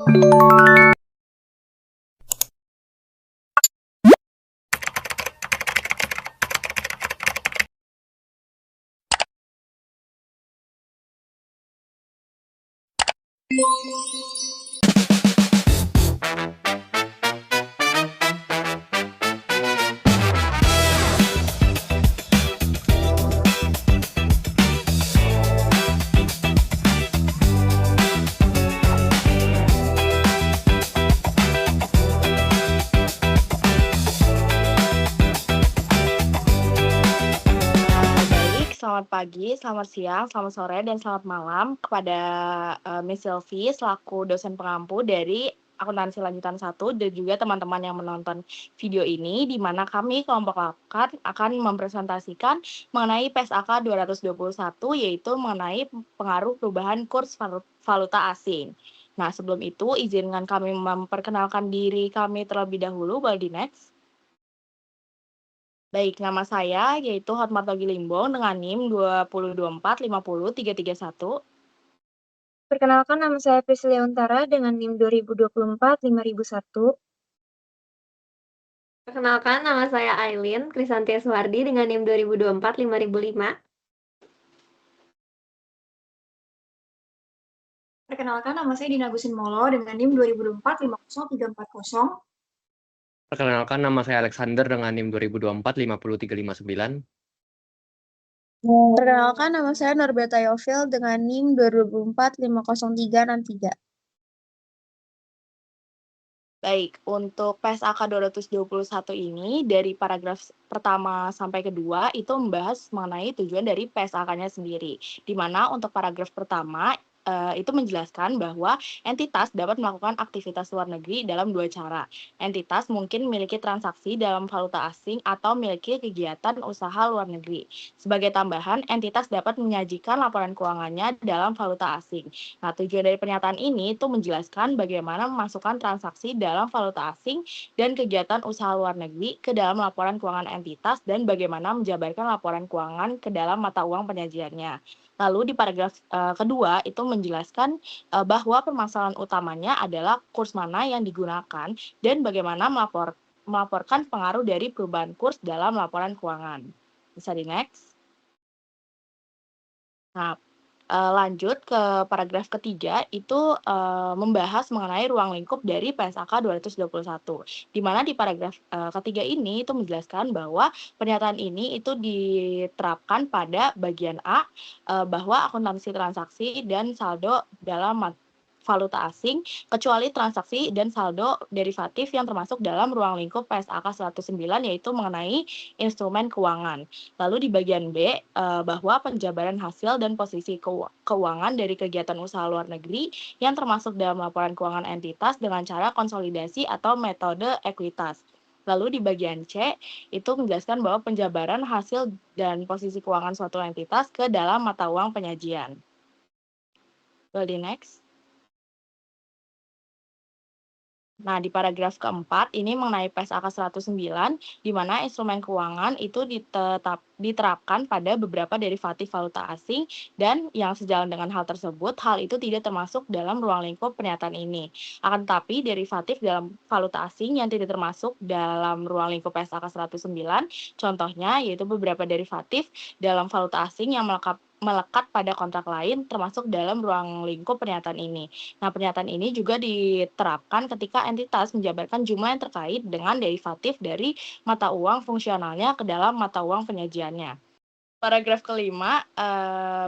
Baik, selamat pagi, selamat siang, selamat sore, dan selamat malam kepada Miss Sylvie selaku dosen pengampu dari akuntansi lanjutan 1 dan juga teman-teman yang menonton video ini, di mana kami kelompok lakan akan mempresentasikan mengenai PSAK 221, yaitu mengenai pengaruh perubahan kurs valuta asing. Nah, sebelum itu izinkan kami memperkenalkan diri kami terlebih dahulu. Boleh di next. Baik, nama saya yaitu Hotmarto Gilimbong dengan NIM 2024500331. Perkenalkan, nama saya Priscilia Untara dengan NIM 2024-5001. Perkenalkan, nama saya Aileen Krisantia Suhardi dengan NIM 2024-5005. Perkenalkan, nama saya Dina Gusin Molo dengan NIM 2024-50340. Perkenalkan, nama saya Alexander dengan NIM 2024-50359. Perkenalkan, nama saya Norbeta Yofil dengan NIM 2024-50363. Baik, untuk PSAK 221 ini dari paragraf pertama sampai kedua itu membahas mengenai tujuan dari PSAK-nya sendiri. Di mana untuk paragraf pertama itu menjelaskan bahwa entitas dapat melakukan aktivitas luar negeri dalam dua cara. Entitas mungkin memiliki transaksi dalam valuta asing atau memiliki kegiatan usaha luar negeri. Sebagai tambahan, entitas dapat menyajikan laporan keuangannya dalam valuta asing. Nah, tujuan dari pernyataan ini itu menjelaskan bagaimana memasukkan transaksi dalam valuta asing dan kegiatan usaha luar negeri ke dalam laporan keuangan entitas dan bagaimana menjabarkan laporan keuangan ke dalam mata uang penyajiannya. Lalu di paragraf kedua itu menjelaskan bahwa permasalahan utamanya adalah kurs mana yang digunakan dan bagaimana melaporkan pengaruh dari perubahan kurs dalam laporan keuangan. Bisa di next. Nah, lanjut ke paragraf ketiga itu membahas mengenai ruang lingkup dari PSAK 221. Di mana di paragraf ketiga ini itu menjelaskan bahwa pernyataan ini itu diterapkan pada bagian A bahwa akuntansi transaksi dan saldo dalam valuta asing kecuali transaksi dan saldo derivatif yang termasuk dalam ruang lingkup PSAK 109 yaitu mengenai instrumen keuangan. Lalu di bagian B bahwa penjabaran hasil dan posisi keuangan dari kegiatan usaha luar negeri yang termasuk dalam laporan keuangan entitas dengan cara konsolidasi atau metode ekuitas. Lalu di bagian C itu menjelaskan bahwa penjabaran hasil dan posisi keuangan suatu entitas ke dalam mata uang penyajian. Boleh di next. Nah, di paragraf keempat, ini mengenai PSAK 109, di mana instrumen keuangan itu diterapkan pada beberapa derivatif valuta asing, dan yang sejalan dengan hal tersebut, hal itu tidak termasuk dalam ruang lingkup pernyataan ini. Akan tetapi, derivatif dalam valuta asing yang tidak termasuk dalam ruang lingkup PSAK 109, contohnya yaitu beberapa derivatif dalam valuta asing yang melekat pada kontrak lain termasuk dalam ruang lingkup pernyataan ini. Nah, pernyataan ini juga diterapkan ketika entitas menjabarkan jumlah yang terkait dengan derivatif dari mata uang fungsionalnya ke dalam mata uang penyajiannya. Paragraf kelima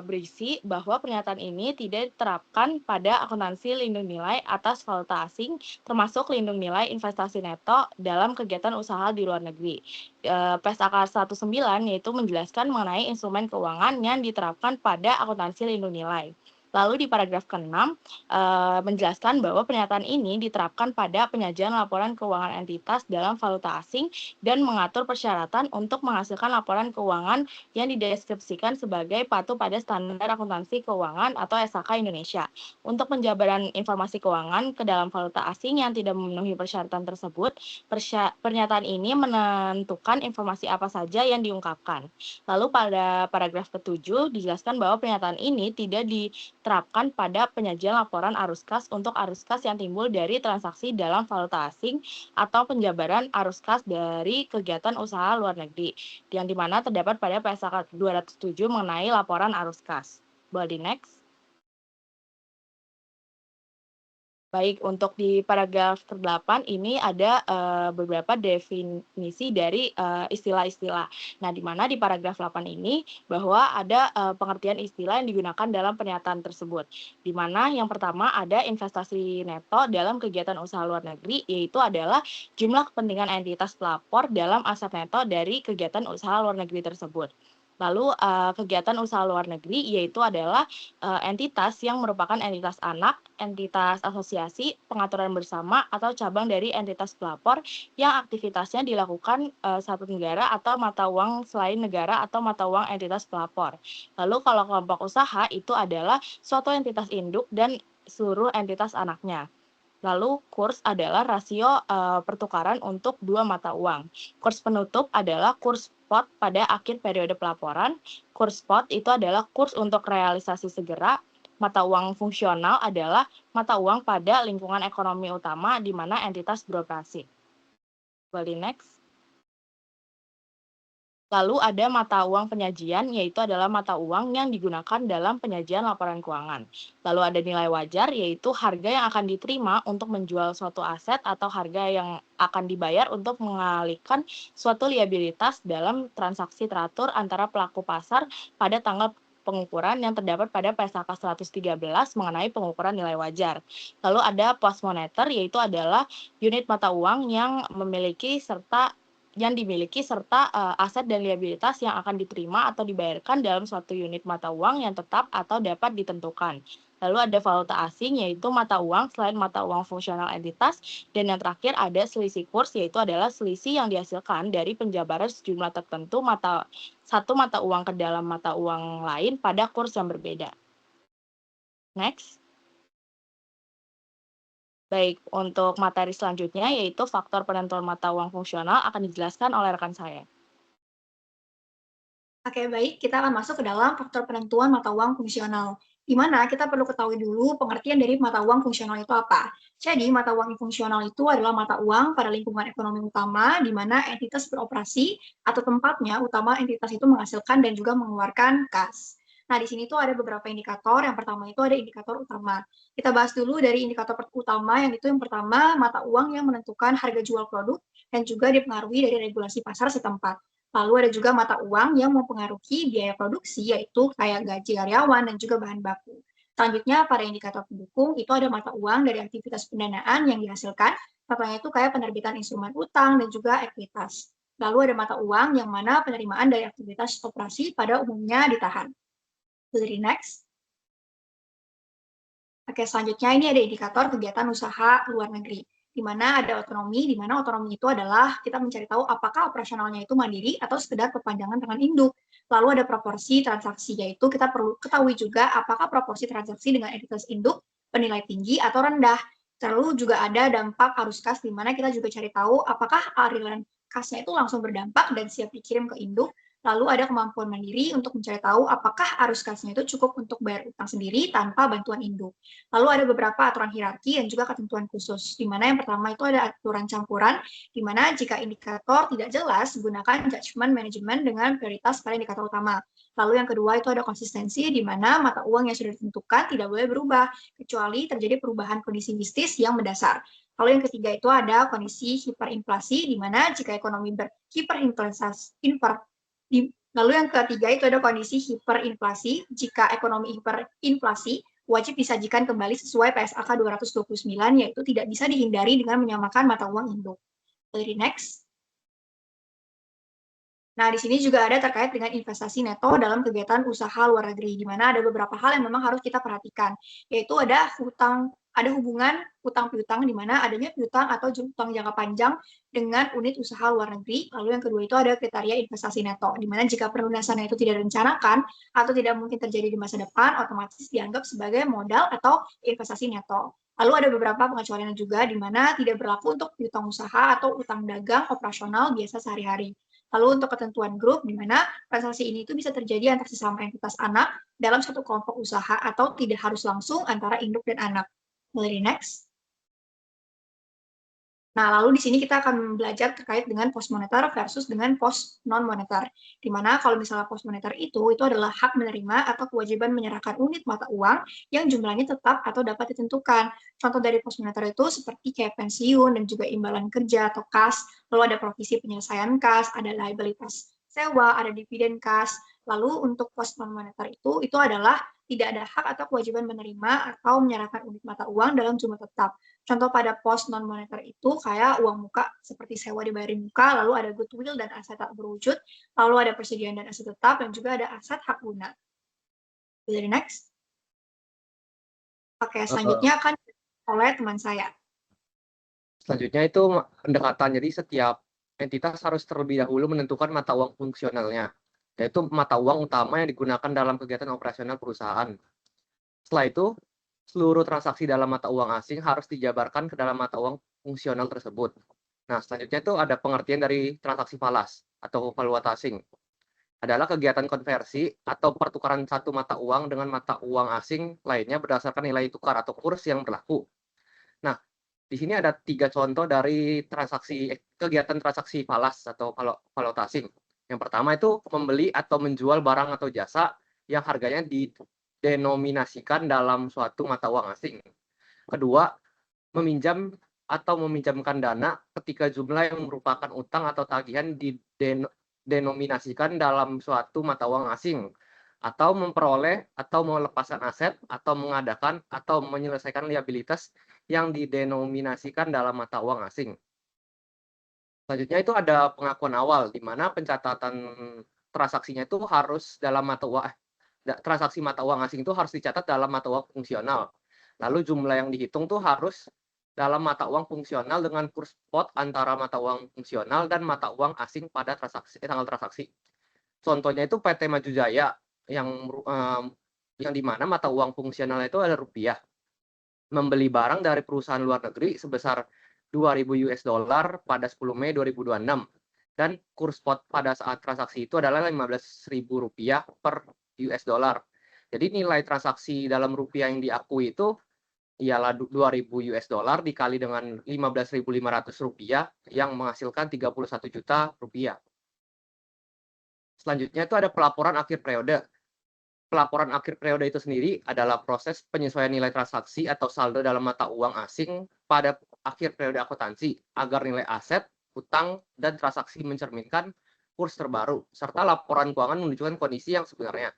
berisi bahwa pernyataan ini tidak diterapkan pada akuntansi lindung nilai atas valuta asing, termasuk lindung nilai investasi neto dalam kegiatan usaha di luar negeri. PSAK 19 yaitu menjelaskan mengenai instrumen keuangan yang diterapkan pada akuntansi lindung nilai. Lalu di paragraf ke-6 menjelaskan bahwa pernyataan ini diterapkan pada penyajian laporan keuangan entitas dalam valuta asing dan mengatur persyaratan untuk menghasilkan laporan keuangan yang dideskripsikan sebagai patuh pada standar akuntansi keuangan atau SAK Indonesia. Untuk penjabaran informasi keuangan ke dalam valuta asing yang tidak memenuhi persyaratan tersebut, pernyataan ini menentukan informasi apa saja yang diungkapkan. Lalu pada paragraf ke-7 dijelaskan bahwa pernyataan ini tidak diterapkan pada penyajian laporan arus kas untuk arus kas yang timbul dari transaksi dalam valuta asing atau penjabaran arus kas dari kegiatan usaha luar negeri, yang dimana terdapat pada PSAK 207 mengenai laporan arus kas. Boleh di next. Baik, untuk di paragraf ke-8 ini ada beberapa definisi dari istilah-istilah. Nah, di mana di paragraf 8 ini bahwa ada pengertian istilah yang digunakan dalam pernyataan tersebut. Di mana yang pertama ada investasi neto dalam kegiatan usaha luar negeri, yaitu adalah jumlah kepentingan entitas pelapor dalam aset neto dari kegiatan usaha luar negeri tersebut. Lalu kegiatan usaha luar negeri yaitu adalah entitas yang merupakan entitas anak, entitas asosiasi, pengaturan bersama, atau cabang dari entitas pelapor yang aktivitasnya dilakukan satu negara atau mata uang selain negara atau mata uang entitas pelapor. Lalu kalau kelompok usaha itu adalah suatu entitas induk dan seluruh entitas anaknya. Lalu kurs adalah rasio pertukaran untuk dua mata uang. Kurs penutup adalah kurs spot pada akhir periode pelaporan. Kurs spot itu adalah kurs untuk realisasi segera. Mata uang fungsional adalah mata uang pada lingkungan ekonomi utama di mana entitas beroperasi. Boleh next. Lalu ada mata uang penyajian, yaitu adalah mata uang yang digunakan dalam penyajian laporan keuangan. Lalu ada nilai wajar, yaitu harga yang akan diterima untuk menjual suatu aset atau harga yang akan dibayar untuk mengalihkan suatu liabilitas dalam transaksi teratur antara pelaku pasar pada tanggal pengukuran yang terdapat pada PSAK 113 mengenai pengukuran nilai wajar. Lalu ada post moneter, yaitu adalah unit mata uang yang dimiliki serta aset dan liabilitas yang akan diterima atau dibayarkan dalam suatu unit mata uang yang tetap atau dapat ditentukan. Lalu ada valuta asing, yaitu mata uang selain mata uang fungsional entitas, dan yang terakhir ada selisih kurs, yaitu adalah selisih yang dihasilkan dari penjabaran sejumlah tertentu satu mata uang ke dalam mata uang lain pada kurs yang berbeda. Next. Baik, untuk materi selanjutnya yaitu faktor penentuan mata uang fungsional akan dijelaskan oleh rekan saya. Oke, baik. Kita akan masuk ke dalam faktor penentuan mata uang fungsional. Di mana kita perlu ketahui dulu pengertian dari mata uang fungsional itu apa. Jadi, mata uang fungsional itu adalah mata uang pada lingkungan ekonomi utama, di mana entitas beroperasi atau tempatnya utama entitas itu menghasilkan dan juga mengeluarkan kas. Nah, di sini tuh ada beberapa indikator. Yang pertama itu ada indikator utama. Kita bahas dulu dari indikator utama, yang itu yang pertama mata uang yang menentukan harga jual produk dan juga dipengaruhi dari regulasi pasar setempat. Lalu ada juga mata uang yang mempengaruhi biaya produksi, yaitu kayak gaji karyawan dan juga bahan baku. Selanjutnya, pada indikator pendukung, itu ada mata uang dari aktivitas pendanaan yang dihasilkan, contohnya itu kayak penerbitan instrumen utang dan juga ekuitas. Lalu ada mata uang yang mana penerimaan dari aktivitas operasi pada umumnya ditahan. Jadi next. Oke, selanjutnya ini ada indikator kegiatan usaha luar negeri, di mana ada otonomi, di mana otonomi itu adalah kita mencari tahu apakah operasionalnya itu mandiri atau sekedar perpanjangan tangan induk. Lalu ada proporsi transaksi, yaitu kita perlu ketahui juga apakah proporsi transaksi dengan entitas induk bernilai tinggi atau rendah. Lalu juga ada dampak arus kas, di mana kita juga cari tahu apakah aliran kasnya itu langsung berdampak dan siap dikirim ke induk. Lalu ada kemampuan mandiri untuk mencari tahu apakah arus kasnya itu cukup untuk bayar utang sendiri tanpa bantuan induk. Lalu ada beberapa aturan hierarki dan juga ketentuan khusus, di mana yang pertama itu ada aturan campuran, di mana jika indikator tidak jelas, gunakan judgment management dengan prioritas pada indikator utama. Lalu yang kedua itu ada konsistensi, di mana mata uang yang sudah ditentukan tidak boleh berubah, kecuali terjadi perubahan kondisi bisnis yang mendasar. Lalu yang ketiga itu ada kondisi hiperinflasi, di mana jika ekonomi Lalu yang ketiga itu ada kondisi hiperinflasi. Jika ekonomi hiperinflasi, wajib disajikan kembali sesuai PSAK 229, yaitu tidak bisa dihindari dengan menyamakan mata uang induk. Jadi next. Nah, di sini juga ada terkait dengan investasi neto dalam kegiatan usaha luar negeri, di mana ada beberapa hal yang memang harus kita perhatikan, yaitu ada hubungan utang piutang, di mana adanya piutang atau utang jangka panjang dengan unit usaha luar negeri. Lalu yang kedua itu ada kriteria investasi neto, di mana jika pelunasannya itu tidak direncanakan atau tidak mungkin terjadi di masa depan, otomatis dianggap sebagai modal atau investasi neto. Lalu ada beberapa pengecualian juga, di mana tidak berlaku untuk piutang usaha atau utang dagang operasional biasa sehari-hari. Lalu untuk ketentuan grup, di mana transaksi ini itu bisa terjadi antar sesama entitas anak dalam satu kelompok usaha atau tidak harus langsung antara induk dan anak. Boleh next. Nah, lalu di sini kita akan belajar terkait dengan post moneter versus dengan post non moneter. Di mana kalau misalnya post moneter itu adalah hak menerima atau kewajiban menyerahkan unit mata uang yang jumlahnya tetap atau dapat ditentukan. Contoh dari post moneter itu seperti kayak pensiun dan juga imbalan kerja atau kas, lalu ada provisi penyelesaian kas, ada liabilitas sewa, ada dividen kas. Lalu untuk post non moneter itu adalah tidak ada hak atau kewajiban menerima atau menyerahkan unit mata uang dalam jumlah tetap. Contoh pada post non moneter itu kayak uang muka seperti sewa dibayarin muka, lalu ada goodwill dan aset tak berwujud, lalu ada persediaan dan aset tetap, dan juga ada aset hak guna. Jadi next. Oke, selanjutnya akan oleh teman saya. Selanjutnya itu pendekatan. Jadi setiap entitas harus terlebih dahulu menentukan mata uang fungsionalnya, yaitu mata uang utama yang digunakan dalam kegiatan operasional perusahaan. Setelah itu, seluruh transaksi dalam mata uang asing harus dijabarkan ke dalam mata uang fungsional tersebut. Nah, selanjutnya itu ada pengertian dari transaksi falas atau valuta asing. Adalah kegiatan konversi atau pertukaran satu mata uang dengan mata uang asing lainnya berdasarkan nilai tukar atau kurs yang berlaku. Nah, di sini ada 3 contoh dari kegiatan transaksi falas atau valuta asing. Yang pertama itu membeli atau menjual barang atau jasa yang harganya didenominasikan dalam suatu mata uang asing. Kedua, meminjam atau meminjamkan dana ketika jumlah yang merupakan utang atau tagihan didenominasikan dalam suatu mata uang asing, atau memperoleh atau melepaskan aset atau mengadakan atau menyelesaikan liabilitas yang didenominasikan dalam mata uang asing. Selanjutnya itu ada pengakuan awal, di mana pencatatan transaksinya itu harus dalam transaksi mata uang asing itu harus dicatat dalam mata uang fungsional. Lalu jumlah yang dihitung tuh harus dalam mata uang fungsional dengan kurs spot antara mata uang fungsional dan mata uang asing pada tanggal transaksi. Contohnya itu PT Maju Jaya yang di mana mata uang fungsional itu ada rupiah. Membeli barang dari perusahaan luar negeri sebesar 2.000 US dollar pada 10 Mei 2026 dan kurs spot pada saat transaksi itu adalah 15.000 rupiah per US dollar. Jadi nilai transaksi dalam rupiah yang diakui itu ialah 2.000 US dollar dikali dengan 15.500 rupiah yang menghasilkan 31 juta rupiah. Selanjutnya itu ada pelaporan akhir periode. Pelaporan akhir periode itu sendiri adalah proses penyesuaian nilai transaksi atau saldo dalam mata uang asing pada akhir periode akuntansi agar nilai aset, utang, dan transaksi mencerminkan kurs terbaru, serta laporan keuangan menunjukkan kondisi yang sebenarnya.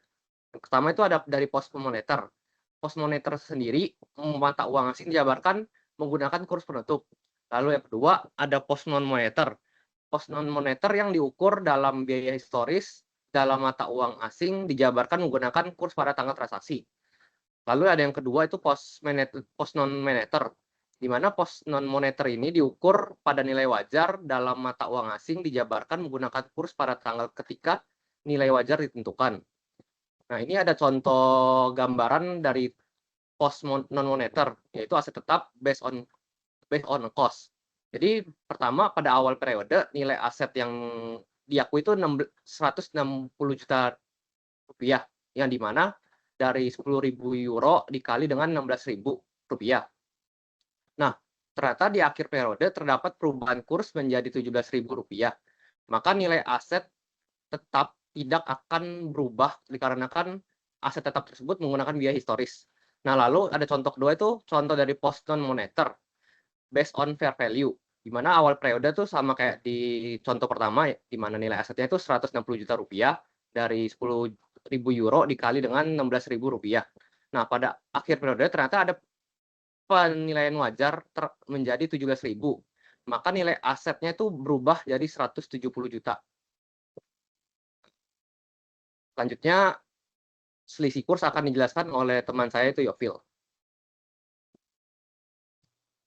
Yang pertama itu ada dari post moneter. Post moneter sendiri, mata uang asing dijabarkan menggunakan kurs penutup. Lalu yang kedua ada post non moneter. Post non moneter yang diukur dalam biaya historis dalam mata uang asing dijabarkan menggunakan kurs pada tanggal transaksi. Lalu ada yang kedua itu post non moneter, di mana post non moneter ini diukur pada nilai wajar dalam mata uang asing dijabarkan menggunakan kurs pada tanggal ketika nilai wajar ditentukan. Nah, ini ada contoh gambaran dari post non moneter, yaitu aset tetap based on cost. Jadi pertama pada awal periode nilai aset yang diakui itu 160 juta rupiah, yang dimana dari 10.000 euro dikali dengan 16.000 rupiah. Nah, ternyata di akhir periode terdapat perubahan kurs menjadi 17.000 rupiah. Maka nilai aset tetap tidak akan berubah dikarenakan aset tetap tersebut menggunakan biaya historis. Nah, lalu ada contoh kedua itu contoh dari post non moneter based on fair value, di mana awal periode tuh sama kayak di contoh pertama, di mana nilai asetnya itu 160 juta rupiah dari 10.000 euro dikali dengan 16.000 rupiah. Nah, pada akhir periode ternyata ada penilaian wajar menjadi 17.000. Maka nilai asetnya itu berubah jadi 170 juta. Selanjutnya, selisih kurs akan dijelaskan oleh teman saya itu Yofil.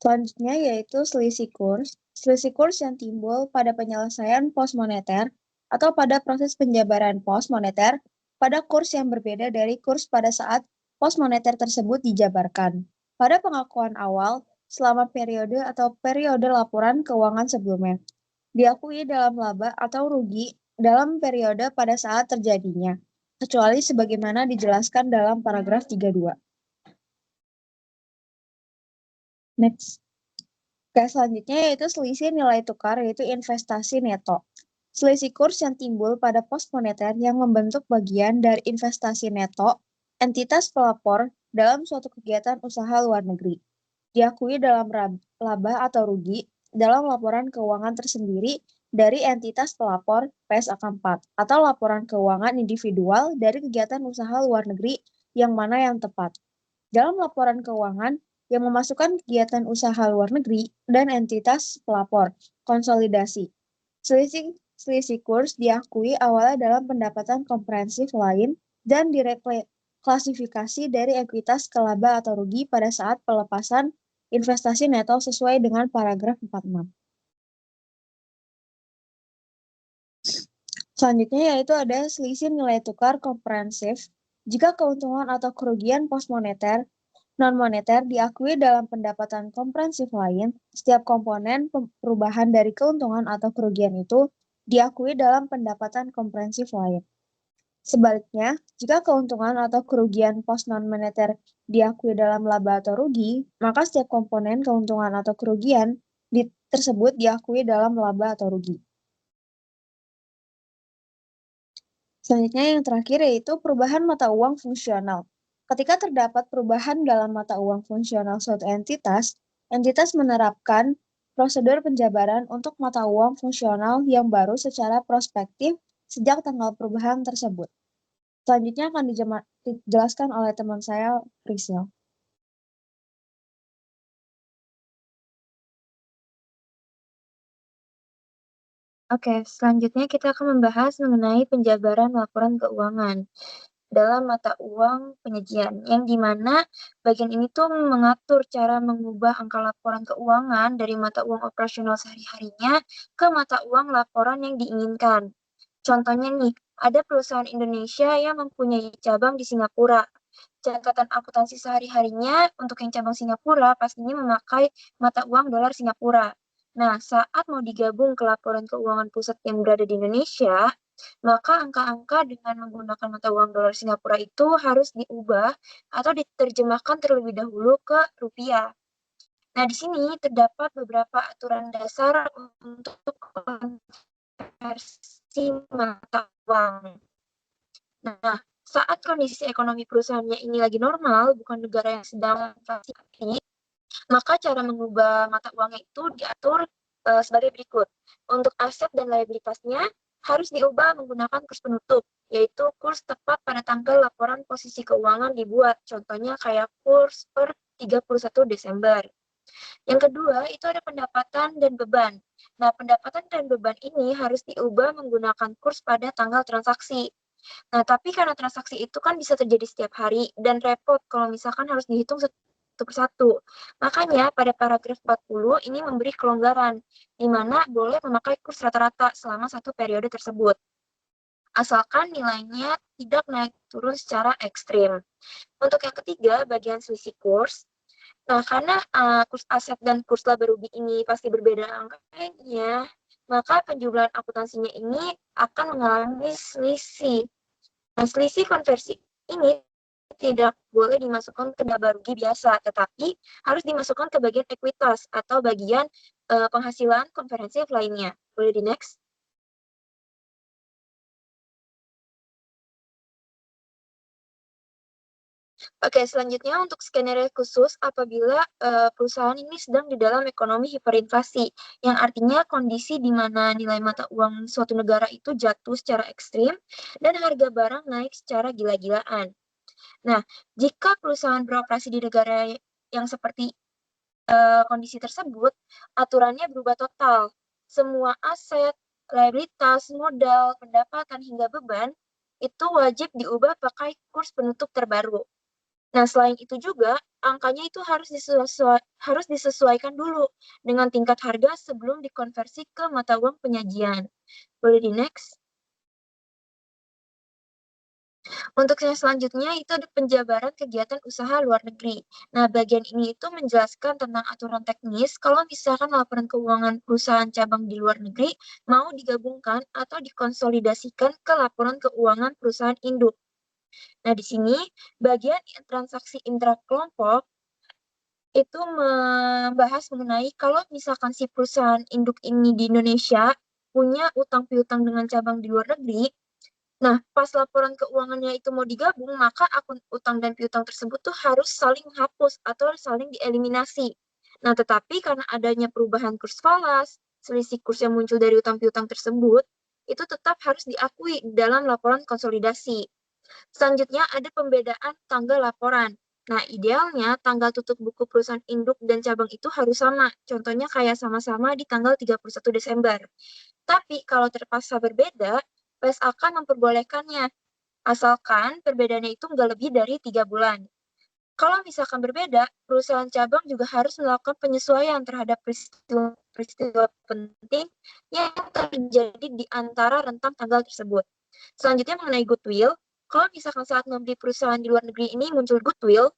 Selanjutnya yaitu selisih kurs. Selisih kurs yang timbul pada penyelesaian pos moneter atau pada proses penjabaran pos moneter pada kurs yang berbeda dari kurs pada saat pos moneter tersebut dijabarkan. Pada pengakuan awal selama periode atau periode laporan keuangan sebelumnya. diakui dalam laba atau rugi dalam periode pada saat terjadinya, kecuali sebagaimana dijelaskan dalam paragraf 32. Next. Oke, selanjutnya yaitu selisih nilai tukar, yaitu investasi neto. Selisih kurs yang timbul pada pos moneter yang membentuk bagian dari investasi neto entitas pelapor dalam suatu kegiatan usaha luar negeri. Diakui dalam laba atau rugi dalam laporan keuangan tersendiri dari entitas pelapor PSAK 4 atau laporan keuangan individual dari kegiatan usaha luar negeri yang mana yang tepat. Dalam laporan keuangan yang memasukkan kegiatan usaha luar negeri dan entitas pelapor, konsolidasi. Selisih kurs diakui awalnya dalam pendapatan komprehensif lain dan direklasifikasi dari ekuitas ke laba atau rugi pada saat pelepasan investasi neto sesuai dengan paragraf 46. Selanjutnya yaitu ada selisih nilai tukar komprehensif jika keuntungan atau kerugian pos moneter non-moneter diakui dalam pendapatan komprehensif lain, setiap komponen perubahan dari keuntungan atau kerugian itu diakui dalam pendapatan komprehensif lain. Sebaliknya, jika keuntungan atau kerugian pos non-moneter diakui dalam laba atau rugi, maka setiap komponen keuntungan atau kerugian tersebut diakui dalam laba atau rugi. Selanjutnya yang terakhir yaitu perubahan mata uang fungsional. Ketika terdapat perubahan dalam mata uang fungsional suatu entitas menerapkan prosedur penjabaran untuk mata uang fungsional yang baru secara prospektif sejak tanggal perubahan tersebut. Selanjutnya akan dijelaskan oleh teman saya, Priscil. Oke, selanjutnya kita akan membahas mengenai penjabaran laporan keuangan dalam mata uang penyajian, yang dimana bagian ini tuh mengatur cara mengubah angka laporan keuangan dari mata uang operasional sehari-harinya ke mata uang laporan yang diinginkan. Contohnya nih, ada perusahaan Indonesia yang mempunyai cabang di Singapura. Catatan akuntansi sehari-harinya untuk yang cabang Singapura pastinya memakai mata uang dolar Singapura. Nah, saat mau digabung ke laporan keuangan pusat yang berada di Indonesia, maka angka-angka dengan menggunakan mata uang dolar Singapura itu harus diubah atau diterjemahkan terlebih dahulu ke rupiah. Nah, di sini terdapat beberapa aturan dasar untuk konversi mata uang. Nah, saat kondisi ekonomi perusahaannya ini lagi normal, bukan negara yang sedang inflasi, maka cara mengubah mata uangnya itu diatur sebagai berikut. Untuk aset dan liabilitasnya harus diubah menggunakan kurs penutup, yaitu kurs tepat pada tanggal laporan posisi keuangan dibuat. Contohnya kayak kurs per 31 Desember. Yang kedua, itu ada pendapatan dan beban. Nah, pendapatan dan beban ini harus diubah menggunakan kurs pada tanggal transaksi. Nah, tapi karena transaksi itu kan bisa terjadi setiap hari dan repot kalau misalkan harus dihitung satu persatu. Makanya pada paragraf 40 ini memberi kelonggaran, di mana boleh memakai kurs rata-rata selama satu periode tersebut. Asalkan nilainya tidak naik turun secara ekstrim. Untuk yang ketiga, bagian selisih kurs. Nah, karena kurs aset dan kurs laba rugi ini pasti berbeda angkanya, maka penjumlahan akuntansinya ini akan mengalami selisih. Nah, selisih konversi ini tidak boleh dimasukkan ke laba rugi biasa, tetapi harus dimasukkan ke bagian ekuitas atau bagian penghasilan komprehensif lainnya. Boleh di next? Oke, selanjutnya untuk skenario khusus apabila perusahaan ini sedang di dalam ekonomi hiperinflasi, yang artinya kondisi di mana nilai mata uang suatu negara itu jatuh secara ekstrim dan harga barang naik secara gila-gilaan. Nah, jika perusahaan beroperasi di negara yang seperti kondisi tersebut, aturannya berubah total. Semua aset, liabilitas, modal, pendapatan, hingga beban itu wajib diubah pakai kurs penutup terbaru. Nah, selain itu juga, angkanya itu harus disesuaikan dulu dengan tingkat harga sebelum dikonversi ke mata uang penyajian. Boleh di next? Untuk yang selanjutnya itu ada penjabaran kegiatan usaha luar negeri. Nah, bagian ini itu menjelaskan tentang aturan teknis kalau misalkan laporan keuangan perusahaan cabang di luar negeri mau digabungkan atau dikonsolidasikan ke laporan keuangan perusahaan induk. Nah, di sini bagian transaksi intrakelompok itu membahas mengenai kalau misalkan si perusahaan induk ini di Indonesia punya utang piutang dengan cabang di luar negeri. Nah, pas laporan keuangannya itu mau digabung, maka akun utang dan piutang tersebut tuh harus saling hapus atau saling dieliminasi. Nah, tetapi karena adanya perubahan kurs falas, selisih kurs yang muncul dari utang piutang tersebut, itu tetap harus diakui dalam laporan konsolidasi. Selanjutnya ada pembedaan tanggal laporan. Nah, idealnya tanggal tutup buku perusahaan induk dan cabang itu harus sama. Contohnya kayak sama-sama di tanggal 31 Desember. Tapi kalau terpaksa berbeda, PES akan memperbolehkannya, asalkan perbedaannya itu nggak lebih dari 3 bulan. Kalau misalkan berbeda, perusahaan cabang juga harus melakukan penyesuaian terhadap peristiwa penting yang terjadi di antara rentang tanggal tersebut. Selanjutnya mengenai goodwill, kalau misalkan saat membeli perusahaan di luar negeri ini muncul goodwill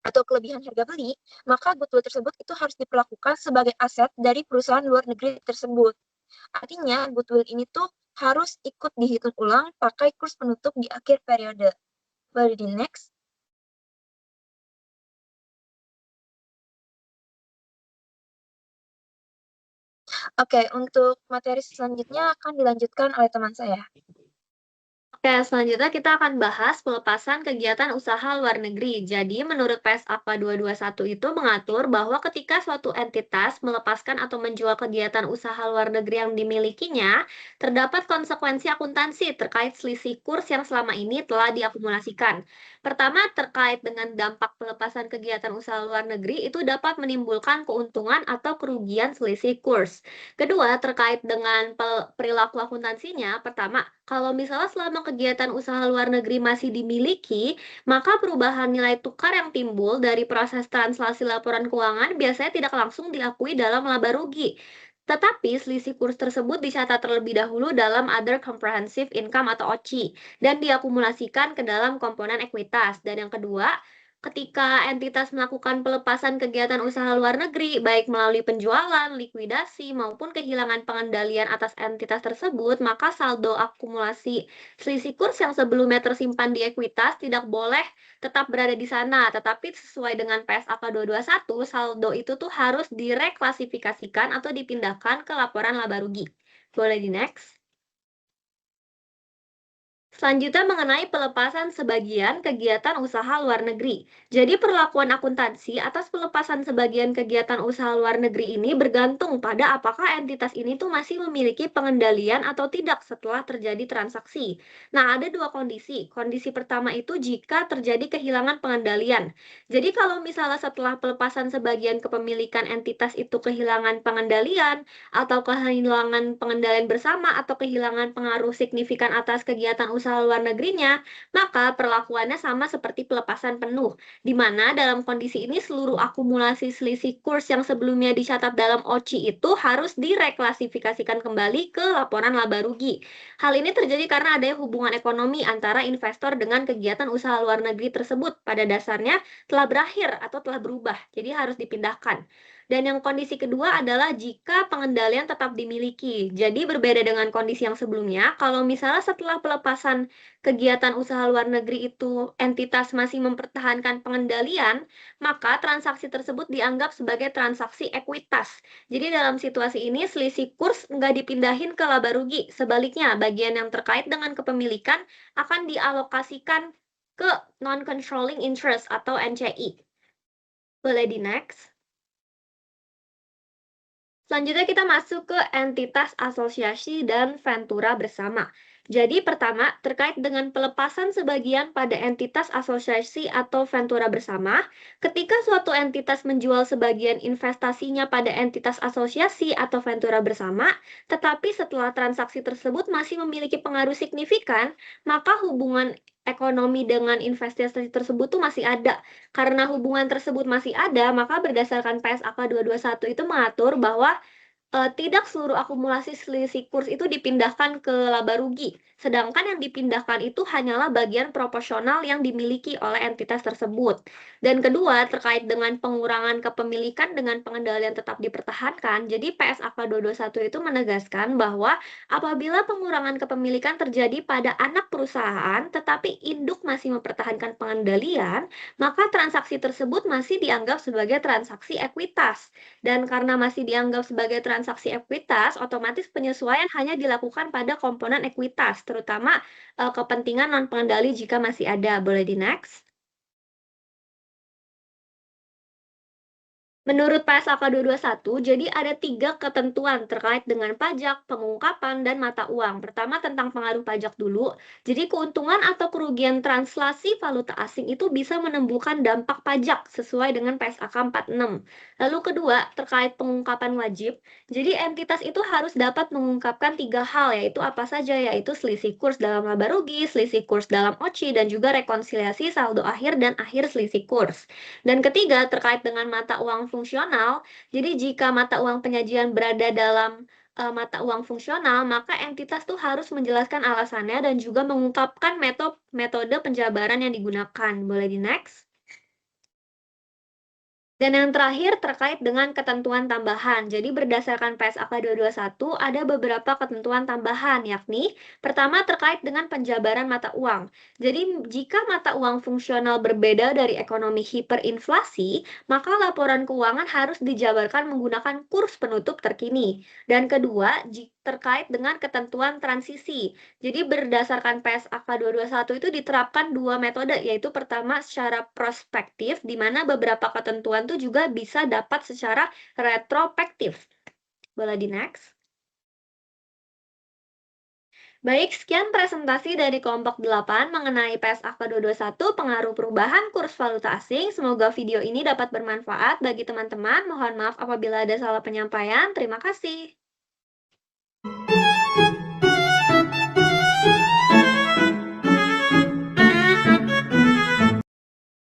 atau kelebihan harga beli, maka goodwill tersebut itu harus diperlakukan sebagai aset dari perusahaan luar negeri tersebut. Artinya, goodwill ini tuh harus ikut dihitung ulang pakai kurs penutup di akhir periode. Boleh di next. Oke, untuk materi selanjutnya akan dilanjutkan oleh teman saya. Oke, selanjutnya kita akan bahas pelepasan kegiatan usaha luar negeri. Jadi, menurut PSAK 221 itu mengatur bahwa ketika suatu entitas melepaskan atau menjual kegiatan usaha luar negeri yang dimilikinya, terdapat konsekuensi akuntansi terkait selisih kurs yang selama ini telah diakumulasikan. Pertama, terkait dengan dampak pelepasan kegiatan usaha luar negeri itu dapat menimbulkan keuntungan atau kerugian selisih kurs. Kedua, terkait dengan perilaku akuntansinya, pertama, kalau misalnya selama kegiatan usaha luar negeri masih dimiliki, maka perubahan nilai tukar yang timbul dari proses translasi laporan keuangan biasanya tidak langsung diakui dalam laba rugi. Tetapi selisih kurs tersebut dicatat terlebih dahulu dalam Other Comprehensive Income atau OCI dan diakumulasikan ke dalam komponen ekuitas. Dan yang kedua, ketika entitas melakukan pelepasan kegiatan usaha luar negeri, baik melalui penjualan, likuidasi, maupun kehilangan pengendalian atas entitas tersebut, maka saldo akumulasi selisih kurs yang sebelumnya tersimpan di ekuitas tidak boleh tetap berada di sana, tetapi sesuai dengan PSAK 221, saldo itu tuh harus direklasifikasikan atau dipindahkan ke laporan laba rugi. Boleh di next. Selanjutnya mengenai pelepasan sebagian kegiatan usaha luar negeri. Jadi perlakuan akuntansi atas pelepasan sebagian kegiatan usaha luar negeri ini bergantung pada apakah entitas ini tuh masih memiliki pengendalian atau tidak setelah terjadi transaksi. Nah, ada dua kondisi. Kondisi pertama itu jika terjadi kehilangan pengendalian. Jadi kalau misalnya setelah pelepasan sebagian kepemilikan entitas itu kehilangan pengendalian, atau kehilangan pengendalian bersama atau kehilangan pengaruh signifikan atas kegiatan usaha luar negerinya, maka perlakuannya sama seperti pelepasan penuh, di mana dalam kondisi ini seluruh akumulasi selisih kurs yang sebelumnya dicatat dalam OCI itu harus direklasifikasikan kembali ke laporan laba rugi. Hal ini terjadi karena adanya hubungan ekonomi antara investor dengan kegiatan usaha luar negeri tersebut pada dasarnya telah berakhir atau telah berubah, jadi harus dipindahkan. Dan yang kondisi kedua adalah jika pengendalian tetap dimiliki. Jadi berbeda dengan kondisi yang sebelumnya, kalau misalnya setelah pelepasan kegiatan usaha luar negeri itu entitas masih mempertahankan pengendalian, maka transaksi tersebut dianggap sebagai transaksi ekuitas. Jadi dalam situasi ini selisih kurs nggak dipindahin ke laba rugi. Sebaliknya, bagian yang terkait dengan kepemilikan akan dialokasikan ke non-controlling interest atau NCI. Boleh di next. Selanjutnya kita masuk ke entitas asosiasi dan ventura bersama. Jadi pertama, terkait dengan pelepasan sebagian pada entitas asosiasi atau ventura bersama, ketika suatu entitas menjual sebagian investasinya pada entitas asosiasi atau ventura bersama, tetapi setelah transaksi tersebut masih memiliki pengaruh signifikan, maka hubungan ekonomi dengan investasi tersebut tuh masih ada. Karena hubungan tersebut masih ada, maka berdasarkan PSAK 221 itu mengatur bahwa tidak seluruh akumulasi selisih kurs itu dipindahkan ke laba rugi, sedangkan yang dipindahkan itu hanyalah bagian proporsional yang dimiliki oleh entitas tersebut. Dan kedua, terkait dengan pengurangan kepemilikan dengan pengendalian tetap dipertahankan, jadi PSAK 221 itu menegaskan bahwa apabila pengurangan kepemilikan terjadi pada anak perusahaan, tetapi induk masih mempertahankan pengendalian, maka transaksi tersebut masih dianggap sebagai transaksi ekuitas. Dan karena masih dianggap sebagai transaksi ekuitas, otomatis penyesuaian hanya dilakukan pada komponen ekuitas, terutama kepentingan non-pengendali jika masih ada. Boleh di next? Menurut PSAK 221, jadi ada 3 ketentuan terkait dengan pajak, pengungkapan, dan mata uang. Pertama tentang pengaruh pajak dulu. Jadi keuntungan atau kerugian translasi valuta asing itu bisa menimbulkan dampak pajak sesuai dengan PSAK 46. Lalu kedua, terkait pengungkapan wajib. Jadi entitas itu harus dapat mengungkapkan 3 hal, yaitu apa saja, yaitu selisih kurs dalam laba rugi, selisih kurs dalam OCI, dan juga rekonsiliasi saldo akhir dan akhir selisih kurs. Dan ketiga, terkait dengan mata uang fungsional, jadi jika mata uang penyajian berada dalam mata uang fungsional, maka entitas tuh harus menjelaskan alasannya dan juga mengungkapkan metode penjabaran yang digunakan. Boleh di next? Dan yang terakhir terkait dengan ketentuan tambahan. Jadi berdasarkan PSAK 221 ada beberapa ketentuan tambahan, yakni pertama terkait dengan penjabaran mata uang. Jadi jika mata uang fungsional berbeda dari ekonomi hiperinflasi, maka laporan keuangan harus dijabarkan menggunakan kurs penutup terkini. Dan kedua, terkait dengan ketentuan transisi. Jadi berdasarkan PSAK 221 itu diterapkan 2 metode, yaitu pertama secara prospektif, di mana beberapa ketentuan itu juga bisa dapat secara retrospektif. Boleh di next? Baik, sekian presentasi dari kelompok 8 mengenai PSAK 221 pengaruh perubahan kurs valuta asing. Semoga video ini dapat bermanfaat bagi teman-teman. Mohon maaf apabila ada salah penyampaian. Terima kasih.